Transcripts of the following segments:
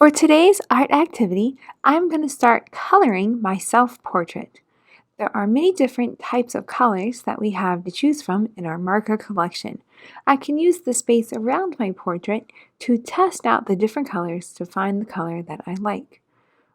For today's art activity, I'm going to start coloring my self-portrait. There are many different types of colors that we have to choose from in our marker collection. I can use the space around my portrait to test out the different colors to find the color that I like.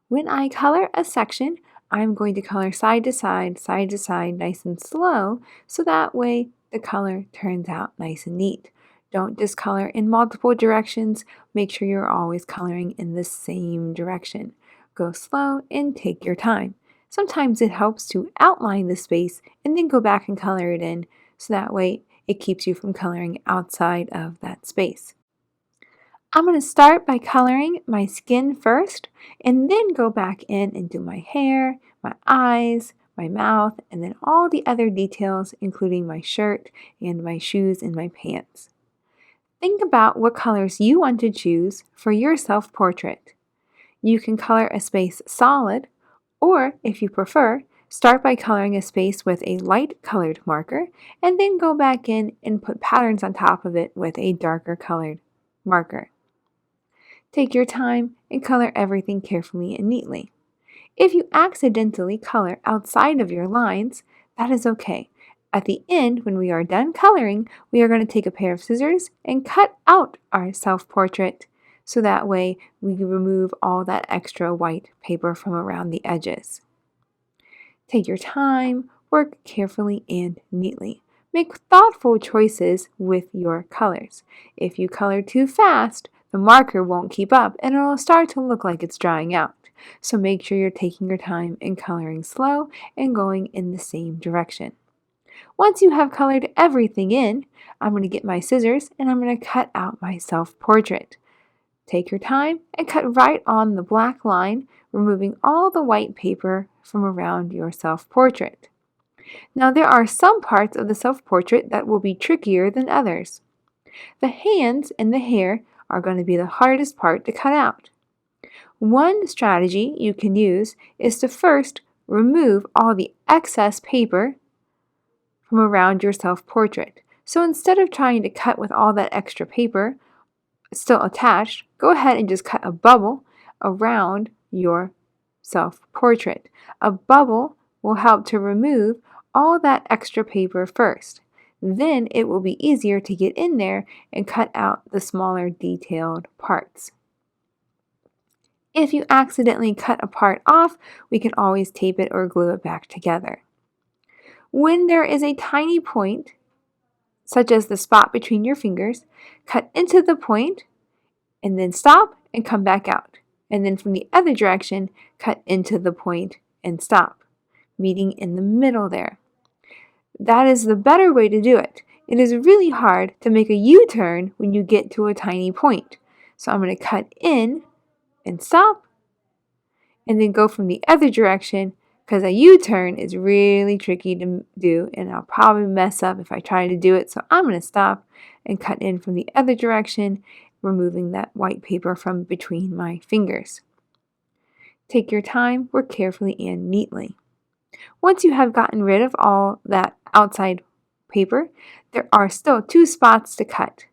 When I color a section, I'm going to color side to side, nice and slow, so that way the color turns out nice and neat. Don't just color in multiple directions. Make sure you're always coloring in the same direction. Go slow and take your time. Sometimes it helps to outline the space and then go back and color it in, so that way it keeps you from coloring outside of that space. I'm going to start by coloring my skin first and then go back in and do my hair, my eyes, my mouth, and then all the other details, including my shirt and my shoes and my pants. Think about what colors you want to choose for your self-portrait. You can color a space solid, or if you prefer, start by coloring a space with a light colored marker and then go back in and put patterns on top of it with a darker colored marker. Take your time and color everything carefully and neatly. If you accidentally color outside of your lines, that is okay. At the end, when we are done coloring, we are going to take a pair of scissors and cut out our self-portrait, so that way we remove all that extra white paper from around the edges. Take your time, work carefully and neatly. Make thoughtful choices with your colors. If you color too fast, the marker won't keep up and it will start to look like it's drying out. So make sure you're taking your time and coloring slow and going in the same direction. Once you have colored everything in, I'm going to get my scissors and I'm going to cut out my self-portrait. Take your time and cut right on the black line, removing all the white paper from around your self-portrait. Now there are some parts of the self-portrait that will be trickier than others. The hands and the hair are going to be the hardest part to cut out. One strategy you can use is to first remove all the excess paper from around your self-portrait. So instead of trying to cut with all that extra paper still attached, go ahead and just cut a bubble around your self-portrait. A bubble will help to remove all that extra paper first. Then it will be easier to get in there and cut out the smaller detailed parts. If you accidentally cut a part off, we can always tape it or glue it back together. When there is a tiny point, such as the spot between your fingers, cut into the point and then stop and come back out. And then from the other direction, cut into the point and stop, meeting in the middle there. That is the better way to do it. It is really hard to make a U-turn when you get to a tiny point. So I'm going to cut in and stop, and then go from the other direction, because a U-turn is really tricky to do and I'll probably mess up if I try to do it. So I'm going to stop and cut in from the other direction, removing that white paper from between my fingers. Take your time, work carefully and neatly. Once you have gotten rid of all that outside paper, there are still two spots to cut.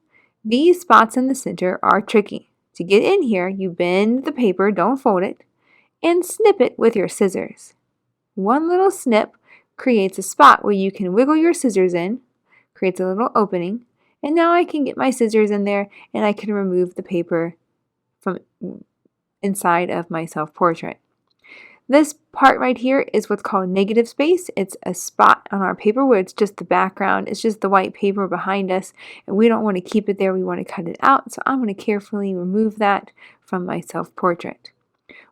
These spots in the center are tricky. To get in here, you bend the paper, don't fold it, and snip it with your scissors. One little snip creates a spot where you can wiggle your scissors in, creates a little opening, and now I can get my scissors in there and I can remove the paper from inside of my self-portrait. This part right here is what's called negative space. It's a spot on our paper where it's just the background. It's just the white paper behind us, and we don't want to keep it there. We want to cut it out, so I'm going to carefully remove that from my self-portrait.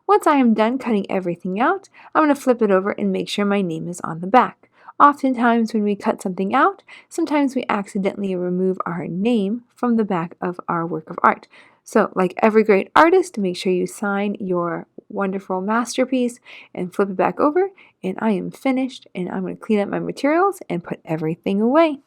Once I am done cutting everything out, I'm going to flip it over and make sure my name is on the back. Oftentimes when we cut something out, sometimes we accidentally remove our name from the back of our work of art. So like every great artist, make sure you sign your wonderful masterpiece and flip it back over, and I am finished, and I'm going to clean up my materials and put everything away.